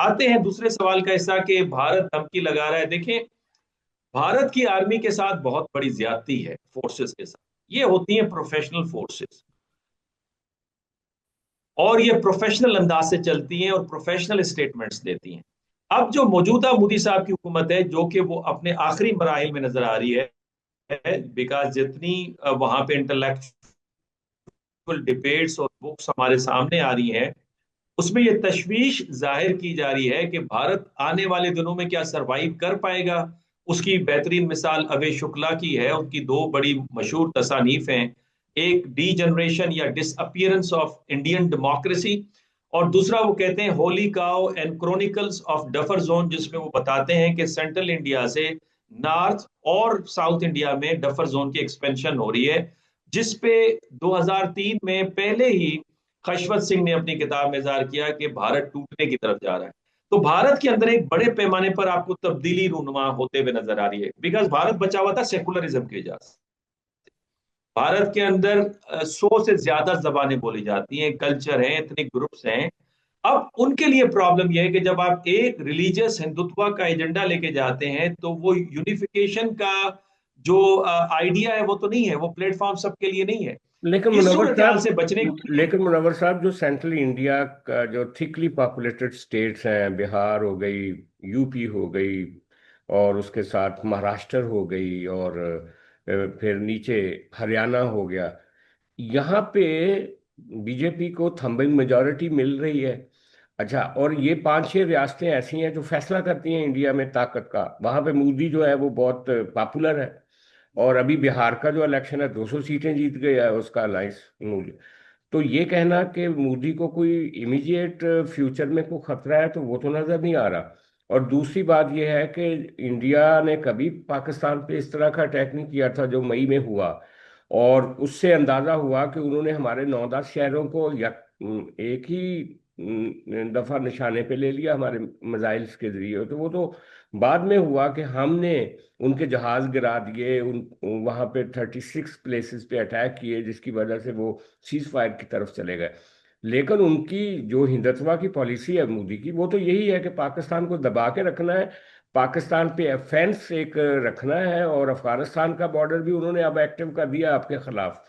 आते हैं दूसरे सवाल का हिस्सा कि भारत धमकी लगा रहा है। देखें, भारत की आर्मी के साथ बहुत बड़ी ज्यादती है फोर्सेस के साथ। ये होती है प्रोफेशनल फोर्सेस, और ये प्रोफेशनल अंदाज से चलती हैं और प्रोफेशनल स्टेटमेंट्स देती हैं। अब जो मौजूदा मोदी साहब की हुकूमत है, जो कि वो अपने आखिरी मराहिल में नजर आ रही है, बिकॉज जितनी वहां पे इंटेलेक्चुअल डिबेट्स और बुक्स हमारे सामने आ रही हैं, उसमें ये तशवीश जाहिर की जा रही है कि भारत आने वाले दिनों में क्या सरवाइव कर पाएगा। उसकी बेहतरीन मिसाल अभय शुक्ला की है। उनकी दो बड़ी मशहूर तसानीफ हैं, एक डी जनरेशन या डिसअपियरेंस ऑफ इंडियन डेमोक्रेसी, और दूसरा वो कहते हैं Holi cow and chronicles of duffer zone, जिसमें वो बताते हैं कि सेंट्रल इंडिया से नॉर्थ और साउथ इंडिया में डफर जोन की एक्सपेंशन हो रही है, जिसपे 2003 में पहले ही खशवत सिंह ने अपनी किताब में इज़हार किया कि भारत टूटने की तरफ जा रहा है। तो भारत के अंदर एक बड़े पैमाने पर आपको तब्दीली रूनुमा होते हुए नजर आ रही है, बिकॉज भारत बचा हुआ था सेकुलरिज्म के इजाज से। भारत के अंदर 100 से ज्यादा जबानें बोली जाती हैं, कल्चर हैं, एथनिक ग्रुप्स हैं। अब उनके लिए प्रॉब्लम यह है कि जब आप एक रिलीजियस हिंदुत्व का एजेंडा लेके जाते हैं, तो वो यूनिफिकेशन का जो आइडिया है वो तो नहीं है, वो प्लेटफॉर्म सबके लिए नहीं है। लेकिन इस मुनव्वर सूरत हाल से बचने साहब, के लिए जो सेंट्रल इंडिया का जो थिकली पॉपुलेटेड स्टेट्स हैं, बिहार हो गई, यूपी हो गई, और उसके साथ महाराष्ट्र हो गई, और फिर नीचे हरियाणा हो गया, यहाँ पे बीजेपी को थंबिंग मेजॉरिटी मिल रही है। अच्छा, और ये पांच छह रियासतें ऐसी हैं जो फैसला करती हैं इंडिया में ताकत का, वहां पे मोदी जो है वो बहुत पॉपुलर है। और अभी बिहार का जो इलेक्शन है, 200 सीटें जीत गया है उसका अलायंस मोदी। तो ये कहना कि मोदी को कोई इमीडिएट फ्यूचर में कोई खतरा है, तो वो तो नजर नहीं आ रहा। और दूसरी बात यह है कि इंडिया ने कभी पाकिस्तान पे इस तरह का अटैक नहीं किया था जो मई में हुआ। और उससे अंदाजा हुआ कि उन्होंने हमारे 9-10 शहरों को एक ही दफा निशाने पे ले लिया हमारे मिसाइल्स के जरिए। तो वो तो बाद में हुआ कि हमने उनके जहाज गिरा दिए, उन वहां पे 36 प्लेसेस पे अटैक किए, जिसकी वजह से वो सीज फायर की तरफ चले गए। लेकिन उनकी जो हिंदुत्व की पॉलिसी है मोदी की, वो तो यही है कि पाकिस्तान को दबा के रखना है, पाकिस्तान पे फेंस एक रखना है, और अफगानिस्तान का बॉर्डर भी उन्होंने अब एक्टिव कर दिया आपके खिलाफ।